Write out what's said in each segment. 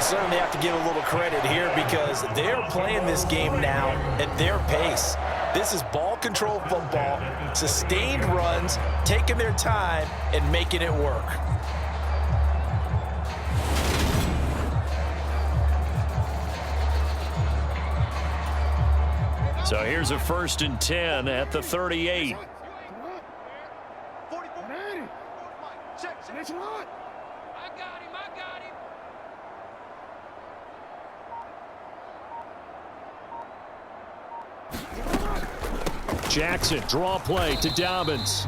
certainly have to give a little credit here because they're playing this game now at their pace. This is ball control football, sustained runs, taking their time and making it work. So here's a 1st and 10 at the 38. Jackson, draw play to Dobbins.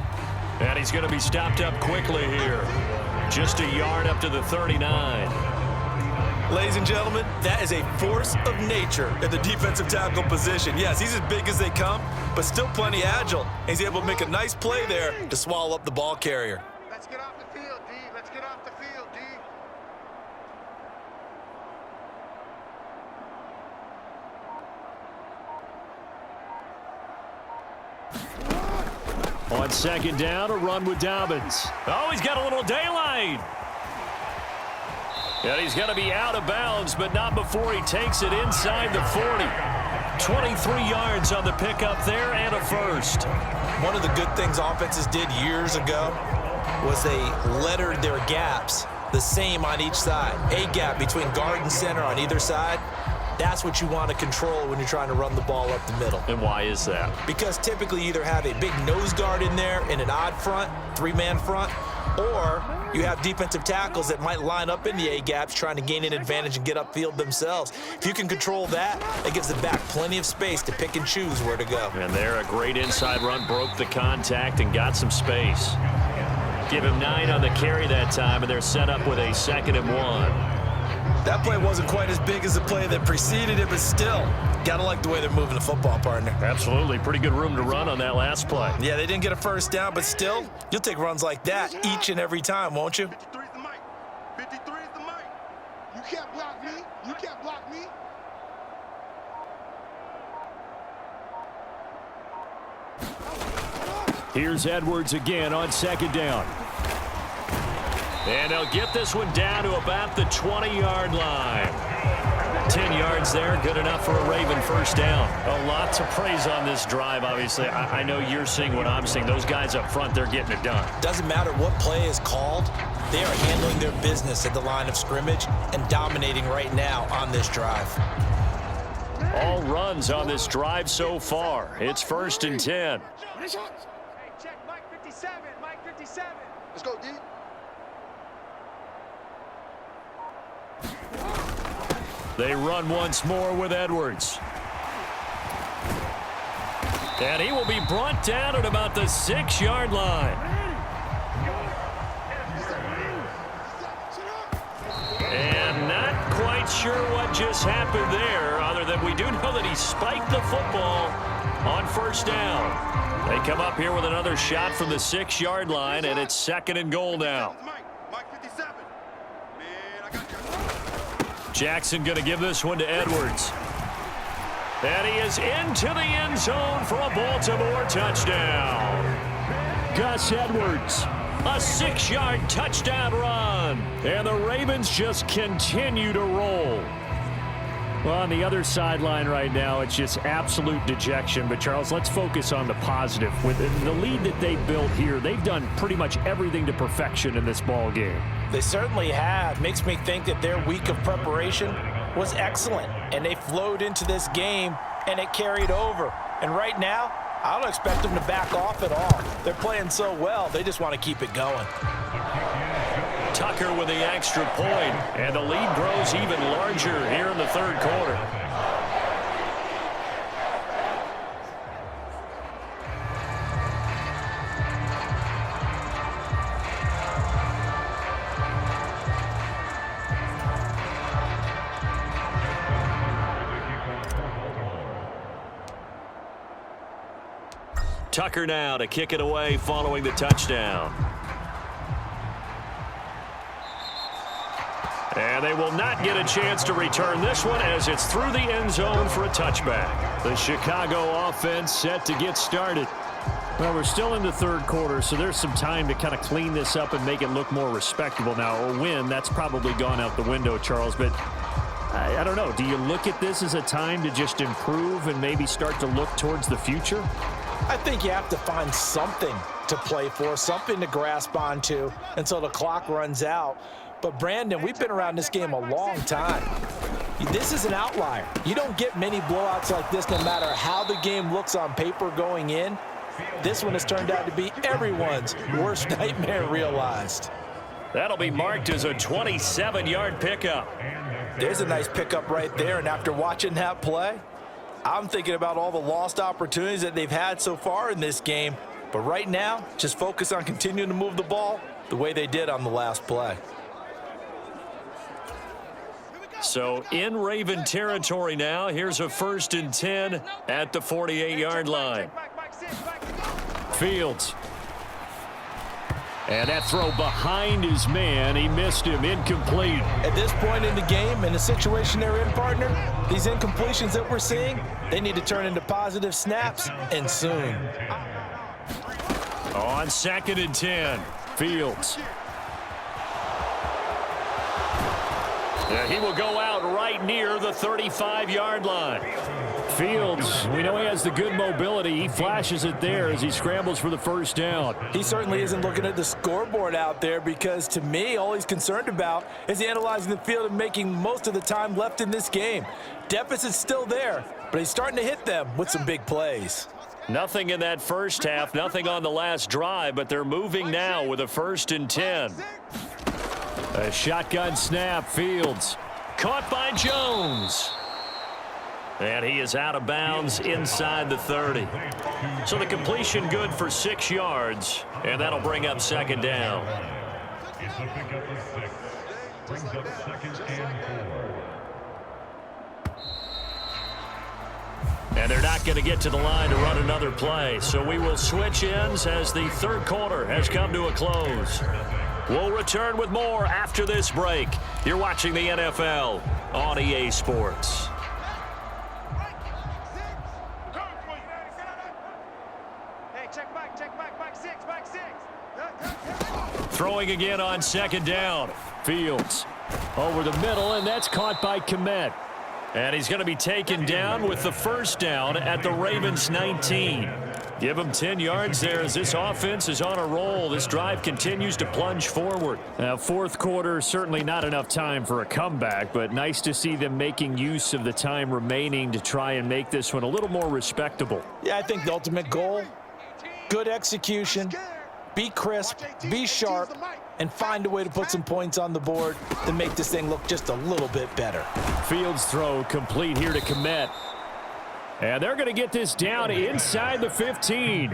And he's going to be stopped up quickly here. Just a yard up to the 39. Ladies and gentlemen, that is a force of nature in the defensive tackle position. Yes, he's as big as they come, but still plenty agile. He's able to make a nice play there to swallow up the ball carrier. Let's get off the field, D. Let's get off the field, D. On 2nd down, a run with Dobbins. Oh, he's got a little daylight. And he's going to be out of bounds, but not before he takes it inside the 40. 23 yards on the pickup there and a first. One of the good things offenses did years ago was they lettered their gaps the same on each side. A gap between guard and center on either side. That's what you want to control when you're trying to run the ball up the middle. And why is that? Because typically you either have a big nose guard in there in an odd front, 3-man front, or you have defensive tackles that might line up in the A-gaps trying to gain an advantage and get upfield themselves. If you can control that, it gives the back plenty of space to pick and choose where to go. And there, a great inside run, broke the contact and got some space. Give him 9 on the carry that time, and they're set up with a 2nd and 1. That play wasn't quite as big as the play that preceded it, but still, gotta like the way they're moving the football, partner. Absolutely. Pretty good room to run on that last play. Yeah, they didn't get a first down, but still, you'll take runs like that each and every time, won't you? 53 is the mic. 53 is the mic. You can't block me. You can't block me. Here's Edwards again on 2nd down. And they'll get this one down to about the 20-yard line. 10 yards there, good enough for a Raven first down. A lot to praise on this drive, obviously. I know you're seeing what I'm seeing. Those guys up front, they're getting it done. Doesn't matter what play is called. They are handling their business at the line of scrimmage and dominating right now on this drive. All runs on this drive so far. It's 1st and 10. Hey, check Mike 57. Mike 57. Let's go, D. They run once more with Edwards. And he will be brought down at about the 6-yard line. And not quite sure what just happened there, other than we do know that he spiked the football on 1st down. They come up here with another shot from the 6-yard line, and it's 2nd and goal now. Mike 57. Man, I got you. Jackson going to give this one to Edwards. And he is into the end zone for a Baltimore touchdown. Gus Edwards, a 6-yard touchdown run. And the Ravens just continue to roll. Well, on the other sideline right now, it's just absolute dejection. But, Charles, let's focus on the positive. With the lead that they built here, they've done pretty much everything to perfection in this ball game. They certainly have. Makes me think that their week of preparation was excellent. And they flowed into this game, and it carried over. And right now, I don't expect them to back off at all. They're playing so well, they just want to keep it going. Tucker with the extra point, and the lead grows even larger here in the 3rd quarter. Tucker now to kick it away following the touchdown. And they will not get a chance to return this one as it's through the end zone for a touchback. The Chicago offense set to get started. Well, we're still in the 3rd quarter, so there's some time to kind of clean this up and make it look more respectable now. A win, that's probably gone out the window, Charles. But I don't know. Do you look at this as a time to just improve and maybe start to look towards the future? I think you have to find something to play for, something to grasp onto until the clock runs out. But Brandon, we've been around this game a long time. This is an outlier. You don't get many blowouts like this no matter how the game looks on paper going in. This one has turned out to be everyone's worst nightmare realized. That'll be marked as a 27-yard pickup. There's a nice pickup right there, and after watching that play, I'm thinking about all the lost opportunities that they've had so far in this game. But right now, just focus on continuing to move the ball the way they did on the last play. So in Raven territory now, here's a 1st and 10 at the 48-yard line. Fields. And that throw behind his man, he missed him, incomplete. At this point in the game, in the situation they're in, partner, these incompletions that we're seeing, they need to turn into positive snaps, and soon. On 2nd and 10, Fields. Yeah, he will go out right near the 35-yard line. Fields, we know he has the good mobility. He flashes it there as he scrambles for the 1st down. He certainly isn't looking at the scoreboard out there because, to me, all he's concerned about is analyzing the field and making most of the time left in this game. Deficit's still there, but he's starting to hit them with some big plays. Nothing in that first half, nothing on the last drive, but they're moving now with a 1st and 10. A shotgun snap, Fields. Caught by Jones. And he is out of bounds inside the 30. So the completion good for 6 yards, and that'll bring up 2nd down. And they're not going to get to the line to run another play, so we will switch ends as the 3rd quarter has come to a close. We'll return with more after this break. You're watching the NFL on EA Sports. Throwing again on 2nd down. Fields over the middle, and that's caught by Kmet. And he's going to be taken down with the 1st down at the Ravens 19. Give him 10 yards there as this offense is on a roll. This drive continues to plunge forward. Now, 4th quarter, certainly not enough time for a comeback, but nice to see them making use of the time remaining to try and make this one a little more respectable. Yeah, I think the ultimate goal, good execution, be crisp, be sharp, and find a way to put some points on the board to make this thing look just a little bit better. Fields throw complete here to Kmet. And they're going to get this down inside the 15.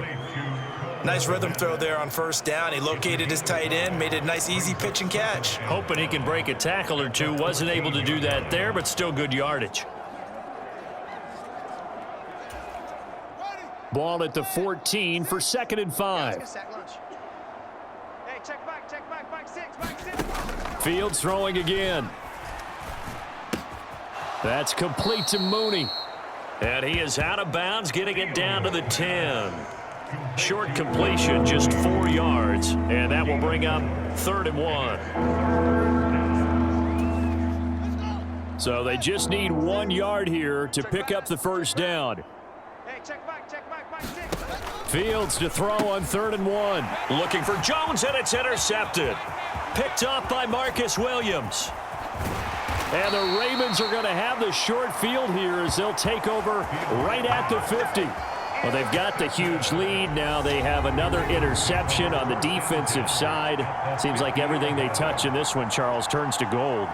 Nice rhythm throw there on 1st down. He located his tight end, made a nice easy pitch and catch. Hoping he can break a tackle or two. Wasn't able to do that there, but still good yardage. Ball at the 14 for 2nd and 5. Fields throwing again. That's complete to Mooney. And he is out of bounds, getting it down to the 10. Short completion, just 4 yards, and that will bring up 3rd and 1. So they just need 1 yard here to pick up the 1st down. Fields to throw on 3rd and 1. Looking for Jones, and it's intercepted. Picked off by Marcus Williams. And the Ravens are going to have the short field here as they'll take over right at the 50. Well, they've got the huge lead. Now they have another interception on the defensive side. Seems like everything they touch in this one, Charles, turns to gold.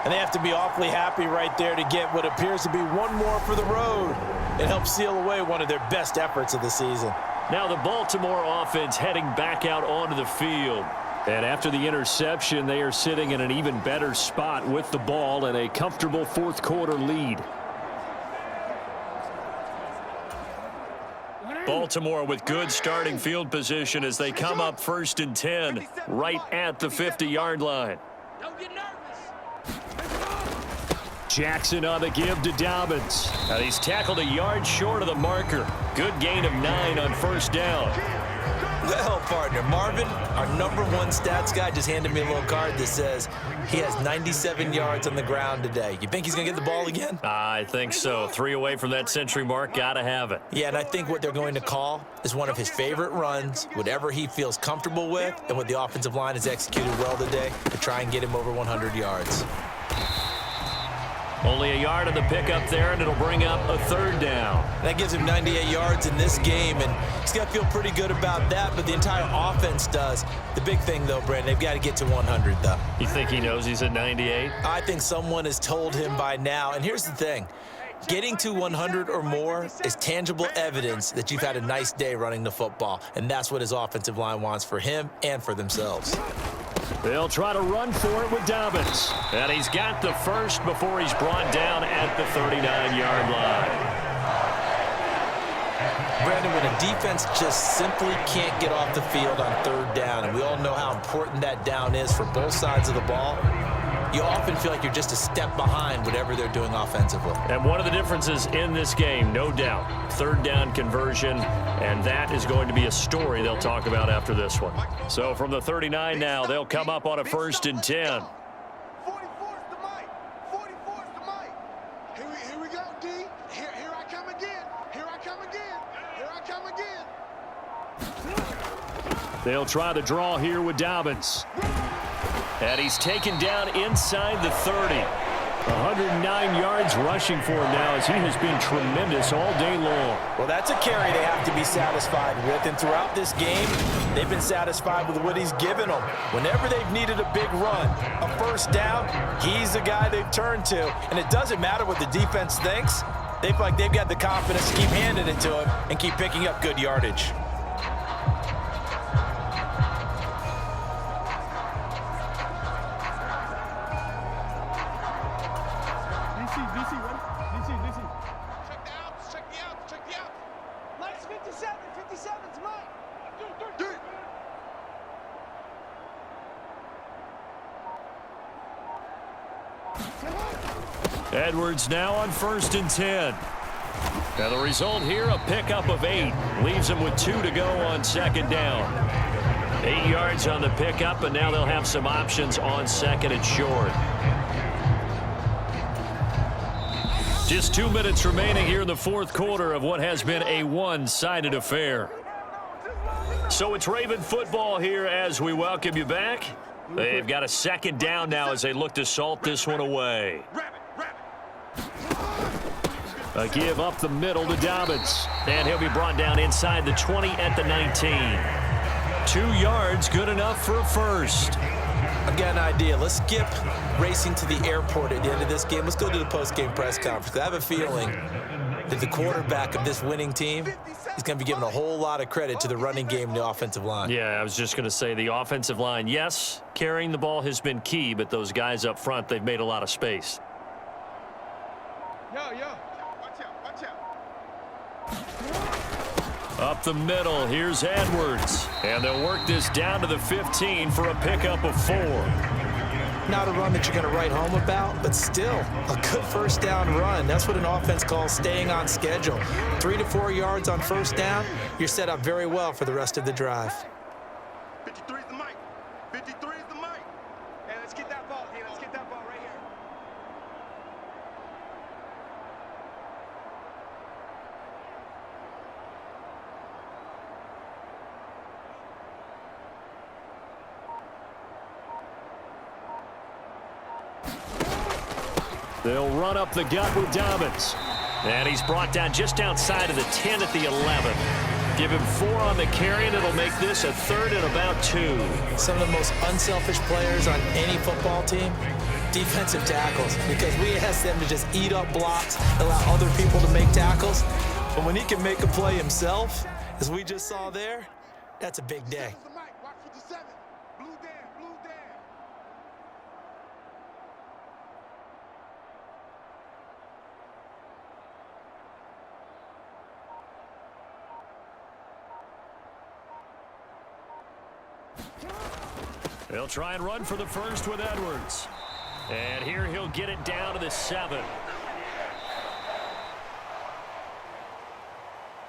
And they have to be awfully happy right there to get what appears to be one more for the road. It helps seal away one of their best efforts of the season. Now the Baltimore offense heading back out onto the field. And after the interception, they are sitting in an even better spot with the ball and a comfortable 4th quarter lead. Baltimore with good starting field position as they come up 1st and 10 right at the 50-yard line. Don't get nervous. Jackson on the give to Dobbins. And he's tackled a yard short of the marker. Good gain of 9 on 1st down. Well, partner, Marvin, our #1 stats guy, just handed me a little card that says he has 97 yards on the ground today. You think he's going to get the ball again? I think so. 3 away from that century mark. Got to have it. Yeah, and I think what they're going to call is one of his favorite runs, whatever he feels comfortable with, and what the offensive line has executed well today to try and get him over 100 yards. Only a yard on the pickup there, and it'll bring up a 3rd down. That gives him 98 yards in this game, and he's got to feel pretty good about that, but the entire offense does. The big thing, though, Brandon, they've got to get to 100, though. You think he knows he's at 98? I think someone has told him by now, and here's the thing. Getting to 100 or more is tangible evidence that you've had a nice day running the football, and that's what his offensive line wants for him and for themselves. They'll try to run for it with Dobbins. And he's got the first before he's brought down at the 39-yard line. Brandon, when a defense just simply can't get off the field on 3rd down, and we all know how important that down is for both sides of the ball, you often feel like you're just a step behind whatever they're doing offensively. And one of the differences in this game, no doubt, 3rd down conversion, and that is going to be a story they'll talk about after this one. So from the 39 now, they'll come up on a 1st and 10. 44's the mic. 44's the mic. Here we go, D. Here I come again. Here I come again. Here I come again. They'll try the draw here with Dobbins. And he's taken down inside the 30. 109 yards rushing for him now as he has been tremendous all day long. Well, that's a carry they have to be satisfied with, and throughout this game, they've been satisfied with what he's given them. Whenever they've needed a big run, a 1st down, he's the guy they've turned to. And it doesn't matter what the defense thinks. They feel like they've got the confidence to keep handing it to him and keep picking up good yardage. Edwards now on 1st and 10. Now the result here, a pickup of 8. Leaves him with 2 to go on 2nd down. 8 yards on the pickup, and now they'll have some options on 2nd and short. Just 2 minutes remaining here in the 4th quarter of what has been a one-sided affair. So it's Raven football here as we welcome you back. They've got a 2nd down now as they look to salt this one away. A give up the middle to Dobbins. And he'll be brought down inside the 20 at the 19. 2 yards, good enough for a 1st. I've got an idea. Let's skip racing to the airport at the end of this game. Let's go to the post-game press conference. I have a feeling that the quarterback of this winning team is going to be giving a whole lot of credit to the running game and the offensive line. Yeah, I was just going to say the offensive line, yes, carrying the ball has been key, but those guys up front, they've made a lot of space. Yo. Watch out. Up the middle, here's Edwards. And they'll work this down to the 15 for a pickup of 4. Not a run that you're going to write home about, but still a good 1st down run. That's what an offense calls staying on schedule. 3 to 4 yards on 1st down, you're set up very well for the rest of the drive. 53's the mic. 53's the mic. Hey, let's get that ball. Let's get that ball right here. They'll run up the gut with Dobbins. And he's brought down just outside of the 10 at the 11. Give him 4 on the carry, and it'll make this a 3rd and about 2. Some of the most unselfish players on any football team, defensive tackles, because we ask them to just eat up blocks, allow other people to make tackles. But when he can make a play himself, as we just saw there, that's a big day. Watch 57. Blue down. They'll try and run for the 1st with Edwards. And here he'll get it down to the 7.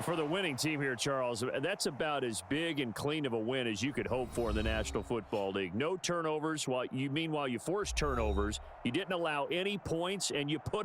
For the winning team here, Charles, that's about as big and clean of a win as you could hope for in the National Football League. No turnovers. Meanwhile, you forced turnovers. You didn't allow any points, and you put